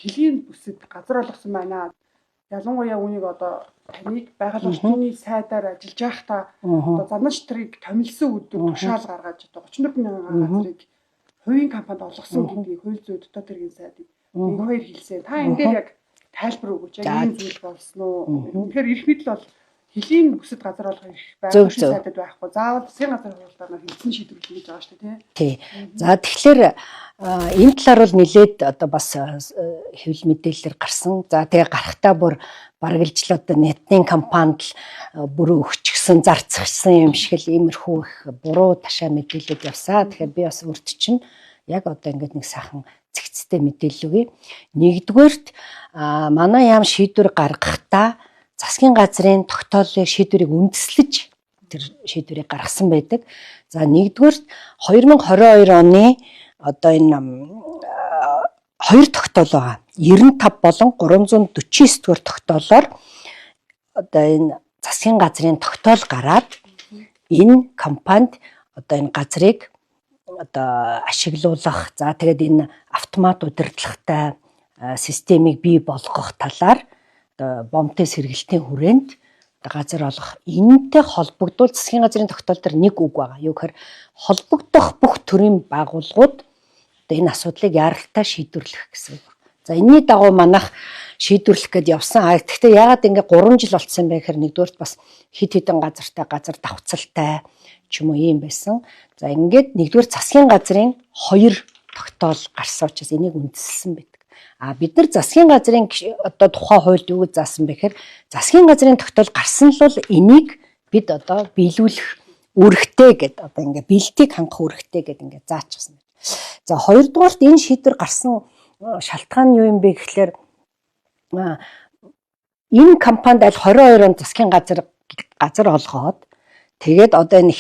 Хэлийн бүсэд газар олгосон байна. Ялангуяа үнийг одоо таныг байгаль орчны сайдаар ажиллаж байхдаа одоо занаж трийг томилсон өдөр тушаал гаргаж одоо 34 мянган газрыг хувийн компанид олгосон гэдгийг хууль зүйн дотоод хэргийн сайдыг нэг хоёр хэлсэн. Та энэ дээр яг тайлбар өгөөч. Яг ийм зүйл болсон уу? Тэгэхээр эрх мэдэл бол хэлийн бүсэд газар олгох эрх байгаль орчны сайдад байхгүй. Заавал засгийн газар хуулиар хэлсэн шийдвэрлэх гэж байгаа шүү дээ, тий. За тэгэхээр энэ талаар бол нэлээд одоо бас хэвлэл мэдээлэлээр гарсан. За тэгээ гарахтаа бүр бараг л одоо нэтийн компанид л бүр өгчихсөн, зарцчихсан юм шиг л иймэрхүү их буруу ташаа мэдээлэлүүд явсаа. Тэгэхээр би бас өрт чинь яг одоо ингээд нэг сайхан цэгцтэй мэдээлэл өгье. Нэгдүгээрт манай яам шийдвэр гаргахдаа засгийн газрын тогтоолын шийдвэрийг үндэслэж тэр шийдвэрийг гаргасан байдаг. За нэгдүгээрт 2022 оны одоо энэ хоёр тогтоол байгаа. 95 болон 349 дугаар тогтоолоор одоо энэ засгийн газрын тогтоол гараад энэ компанид одоо энэ газрыг одоо ашиглуулах, за тэгээд энэ автомат удирдлагатай системийг бий болгох талаар одоо бомтын сэргэлтийн хүрээнд газар олгох энэтэй холбогдвол засгийн газрын тогтоол дээр нэг үг байгаа. Юу гэхээр холбогдох бүх төрлийн байгууллагууд одоо энэ асуудлыг яаралтай шийдвэрлэх гэсэн үг. За энэний дагуу манайх шийдвэрлэх гээд явсан. Гэхдээ яагаад ингээ 3 жил болцсон бэ гэхээр нэгдүгээр бас хит хитэн газартай газар давхцалтай ч юм уу юм байсан. За ингээд нэгдүгээр засгийн газрын 2 тогтоол гарсан учраас энийг үндэслсэн байдаг. Бид нар засгийн газрын одоо тухай хуульд юу гэж заасан бэ гэхээр засгийн газрын тогтоол гарсан л бол энийг бид одоо биелүүлэх үүрэгтэй гэдэг одоо ингээ бэлтгийг хангах үүрэгтэй гэдэг ингээ заачсан. За хоёрдугаарт энэ шийдвэр гарсан шалтгаан нь юу юм бэ гэхлээр энэ компанид аль 22 онд засгийн газар олгоод тэгээд одоо энэ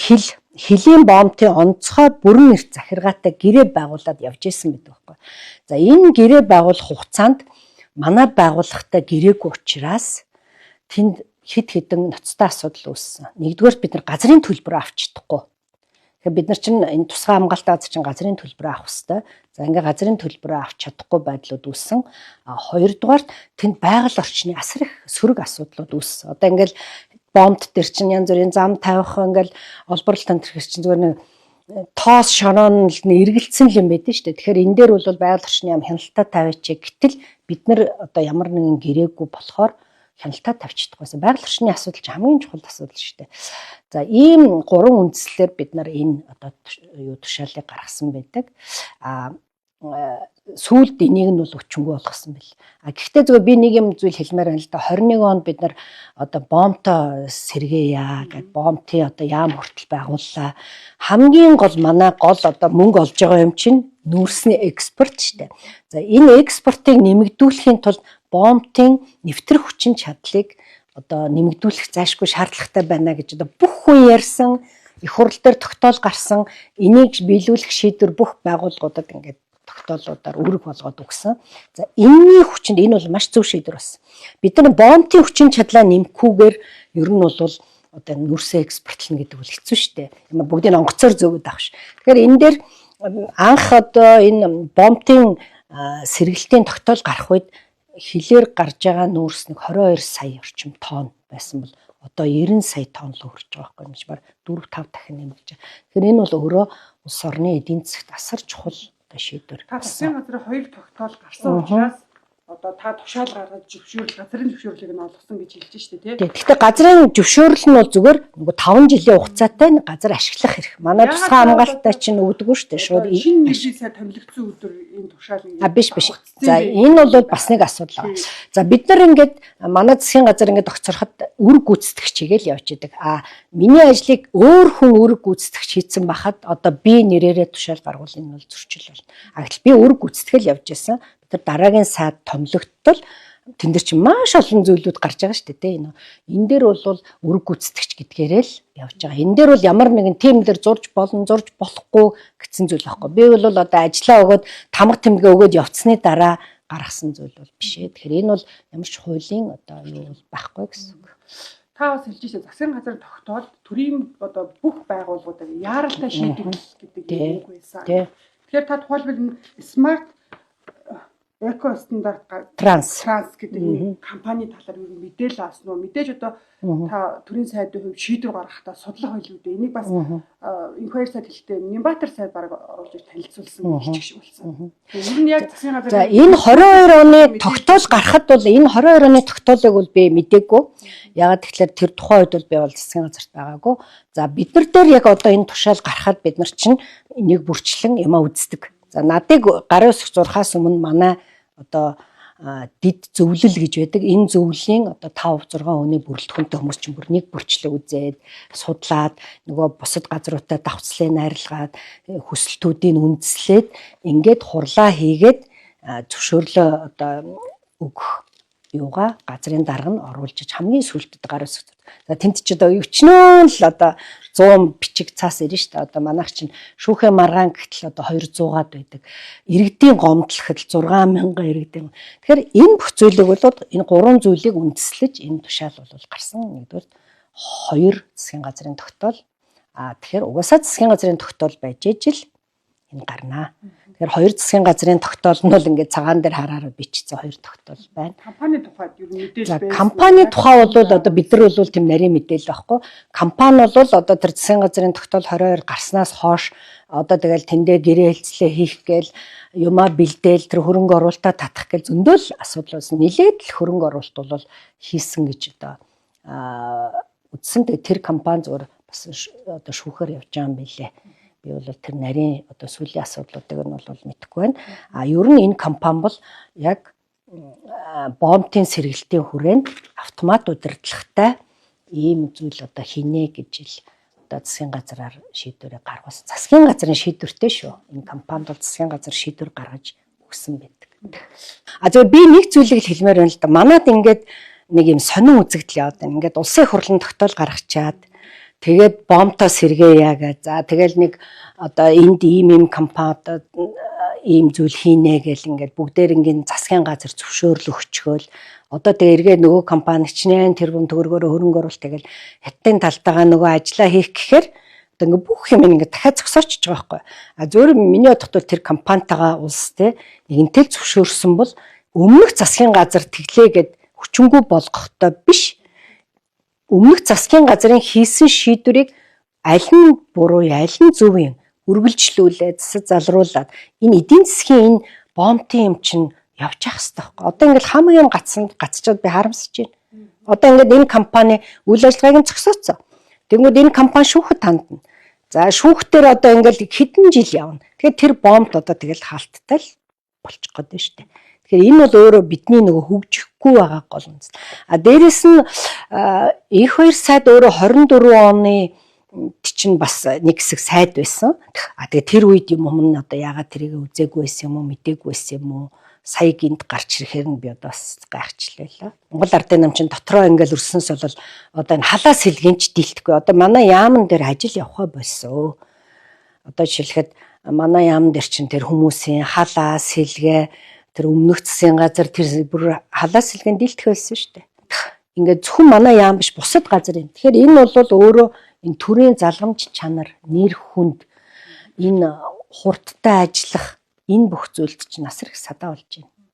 хэлийн бомтын онцгой бүрэн эрт захиргаатай гэрээ байгуулад явж исэн байдаг байхгүй. За энэ гэрээ байгуулах хугацаанд манай байгууллагатай гэрээгүй учраас тэнд хэд хэдэн ноцтой асуудал үүссэн. Нэгдүгээр бид нар газрын төлбөр авч чадахгүй. Тэгэхээр бид нар чинь энэ тусгай хамгаалалтын газар чинь газрын төлбөр авах хэрэгтэй. За ингээ газрын төлбөрөө авч чадахгүй байдлууд үүссэн. Хоёрдугаар тэнд байгаль орчны асар их сөрөг асуудлууд үүссэн. Одоо ингээл бомт дээр чинь янз бүрийн зам тавих ингээл олборлолт тантэр чинь зүгээр нэг тоос шороон л эргэлцсэн юм байдаг шүү дээ. Тэгэхээр энэ дээр бол байгаль орчны яам хяналтаа тавьчих. Гэтэл бид нар одоо ямар нэгэн гэрээгүй болохоор хяналтаа тавьчихдаггүйсэн. Байгаль орчны асуудал чинь хамгийн чухал асуудал шүү дээ. За ийм 3 үндслээр бид нар энэ одоо тушаалыг гаргасан байдаг. Сүүлд энийг нь бол өчнгөө болгосон бэл. Гэхдээ зүгээр би нэг юм зүйл хэлмээр байна л да. 21 онд бид нар одоо бомто сэргээе гэд бомтын одоо яам хүртэл байгууллаа. Хамгийн гол манай гол одоо мөнгө олж байгаа юм чинь нүүрсний экспорт шүү дээ. За энэ экспортыг нэмэгдүүлэхийн тулд бомтын нэвтрэх хүчин чадлыг одоо нэмэгдүүлэх заашгүй шаардлагатай байна гэж одоо бүх хүн ярьсан, их хурл дээр тогтоол гарсан, энийг биелүүлэх шийдвэр бүх байгууллагуудад ингээд тогтоолуудаар үүрэг болгоод өгсөн. За энэний хүчинд энэ бол маш зөв шийдвэр болсон. Бид нар бомтын хүчин чадлаа нэмэхгүйгээр ер нь бол одоо нүрсээ экспортлно гэдэг бол хэцүү шүү дээ. Ямар бүгдийг онгоцоор зөөгд авах ш. Тэгэхээр энэ дээр анх одоо энэ бомтын сэргэлтийн тогтоол гарах үед хилээр гарч байгаа нүүрс нэг 22 сая орчим тонн байсан бол одоо 90 сая тонн л хүрч байгаа байхгүй юм шиг баг 4-5 дахин нэмэгдэж байгаа. Тэгэхээр энэ бол өөрөө улс орны эдийн засгт асар чухал шийдвэр. Засгийн газрын 2 тогтоол гарсан учраас одоо та тушаал гаргаж зөвшөөрөл газрын зөвшөөрлийг нь олгосон гэж хэлж штэ тий. Гэхдээ газрын зөвшөөрөл нь бол зүгээр нөгөө 5 жилийн хугацаатай газар ашиглах хэрэг. Манай тусгай хамгаалалтаа чинь өгдөггүй штэ шууд шинэ нэшээсээ томилогдсон өдөр энэ тушаалыг биш. За энэ бол бас нэг асуудал байна. За бид нар ингээд манай засгийн газар ингээд огцороход үр гүйцэтгэгч хийгээл явж идэг. Миний ажлыг өөр хүн үр гүйцэтгэгч хийсэн бахад одоо би нэрээрээ тушаал гаргуул энэ бол зөрчил болно. Гэтэл би үр гүйцэтгэл явж исэн. Тэр дараагийн сайд томилогдтол тэн дээр чинь маш олон зүйлүүд гарч байгаа шүү дээ. Энэ дээр бол үрэг гүйцэтгэгч гэдгээрээ л явж байгаа. Энэ дээр бол ямар нэгэн тим дээр зурж болно, зурж болохгүй гэсэн зүйл байхгүй. Би бол одоо ажиллаа өгөөд тамга тэмгээ өгөөд явцсны дараа гаргасан зүйл бол биш ээ. Тэгэхээр энэ бол ямар ч хуулийн одоо юу байхгүй гэсэн үг. Та бас хэлж ирсэн засгийн газрын тогтоол төрийн одоо бүх байгууллагуудыг яаралтай шийдвэрлэх гэдэг үг байсан. Тэгэхээр та тухайлбал смарт эко стандарт Транс гэдэг нэг компани талаар юу мэдээлэл авсан уу? Мэдээж одоо та төрийн сайдын хувьд шийдвэр гаргахдаа судлах байлгүй дээ. Энийг бас энэ хоёр сайд хэлтээ Нямбатар сайд баг оруулж танилцуулсан хэлчихсэн. Ер нь яг засгийн газар за энэ 22 оны тогтоол гарахад бол энэ 22 оны тогтоолыг бол би мэдээгүй. Ягаад тэгэхээр тэр тухайн үед бол би бол засгийн газарт байгаагүй. За бид нар дээр яг одоо энэ тушаал гарахад бид нар чинь энийг бүрчлэн юмаа үздэг. За надыг гарын үсэг зурхаас өмнө манай одоо дид зөвлөл гэж байдаг. Энэ зөвлөлийн одоо 5 6 хүний бүрэлдэхүүнтэй хүмүүс чинь бүр нэг бүрчлээ үзээд судлаад нөгөө бусад газруудаа давцлыг найрлагаад хүсэлтүүдийг үндэслээд ингээд хурлаа хийгээд зөвшөөрлөө одоо өгөх юугаа газрын дарга нь оруулж хамгийн сүүлдэд гар үсэг. За тэнд ч одоо өчнөө л одоо 100 бичиг цаас ирнэ шүү дээ. Одоо манайх чинь шүүхэ маргаан гэтэл одоо 200-аад байдаг. Иргэдийн гомдлоход 6000 иргэдийн. Тэгэхээр энэ бүх зүйлийг бол энэ гурван зүйлийг үндэслэж энэ тушаал бол гарсан. Нэгдүгээр 2 засгийн газрын тогтоол. Тэгэхээр угаасаа засгийн газрын тогтоол байж ижил энэ гарнаа. Тэгэхээр 2 засгийн газрын тогтоол нь бол ингээд цагаан дээр хараараа бичсэн 2 тогтоол байна. Компани тухайд юу мэдээлэл байна. Компани тухай бол одоо бид нар бол тийм нарийн мэдээлэл байхгүй. Компани бол одоо тэр засгийн газрын тогтоол 22 гарснаас хойш одоо тэгэл тэндээ гэрээ хэлцлээ хийх гээл юмаа бэлдээл тэр хөрөнгө оруулалтаа татах гээл зөндөл асуудал байсан. Нилээд л хөрөнгө оруулалт бол хийсэн гэж одоо үздсэн. Тэр компани зүгээр бас одоо шүүхээр явж байгаа юм билээ. Би бол тэр нарийн одоо сүүлийн асуудлуудыг нь бол мэдэхгүй байна. Ер нь энэ компани бол яг бомбын сэргэлтийн хүрээнд автомат удирдлагатай ийм зүйл одоо хийнэ гэж л одоо засгийн газраар шийдвэрээ гаргасан. Засгийн газрын шийдвэртэй шүү. Энэ компанид бол засгийн газар шийдвэр гаргаж өгсөн байдаг. Зөв би нэг зүйлийг хэлмээр байна л да. Манад ингээд нэг юм сонин үзэгдэл яваад байна. Ингээд улсын хурлын тогтоол гаргачаад тэгээд бомбтой сэргээе гээ. За тэгэл нэг одоо энд ийм компанид ийм зүйл хийнэ гэл ингээд бүгдээр ингээд засгийн газар зөвшөөрөл өгчгөөл одоо тэгээ эргээ нөгөө компани чинээ тэрбум төгрөгөөр хөрөнгө оруулалт тэгэл хятадын талтайгаа нөгөө ажиллаа хийх гэхээр одоо ингээд бүх юм ингээд дахиад зогсоочж байгаа байхгүй. Зөвхөн миний бодоход тэр компанитайгаа улс те нэгэнтэй зөвшөөрсөн бол өмнөх засгийн газар тэглээгээд хүчингү болгохдоо биш. Өмнөх засгийн газрын хийсэн шийдвэрийг аль нь буруу, аль нь зөв юм үргэлжлүүлээд засаг залруулад энэ эдийн засгийн энэ бомбын юм чинь явж явах хэрэгтэй байхгүй. Одоо ингээд хамгийн гацчаад би харамсаж байна. Одоо ингээд энэ компани үйл ажиллагааг нь зогсооцсон. Тэгвэл энэ компани шүүхэд хандна. За шүүхтэр одоо ингээд хэдэн жил явна. Тэгэхээр тэр бомбд одоо тэгэл хаалттай л болчих гээд байна шүү дээ. Тэгэхээр энэ бол өөрөө бидний нөгөө хөгжихгүй байгаа гол үндэс. Дээрэс нь их 2 сайд өөрөө 24 оны чинь бас нэг хэсэг сайд байсан. Тэгээ тэр үед юм одоо яагаад тэрийг үзээгүй байсан юм уу, мэдээгүй байсан юм уу? Сая гинт гарч ирэхээр нь би одоо бас гайхчлаа. Монгол Ардын намчин дотроо ингээл өрснөс бол одоо энэ халаа сэлгэнч дийлдэхгүй. Одоо манай яамн дээр ажил явахаа болсон. Одоо жишээлхэд манай яамн дээр чинь тэр хүмүүсийн халаа сэлгээ тэр өмнөх засгийн газар тэр бүр халаа сэлгэн дийлдэх байсан шүү дээ. Ингээд зөвхөн манай яам биш бусад газар юм. Тэгэхээр энэ бол өөрөө энэ төрийн залгамж чанар, нэр хүнд, энэ хурдтай ажиллах энэ бүх зүйлд чинь асар их садаа болж байна.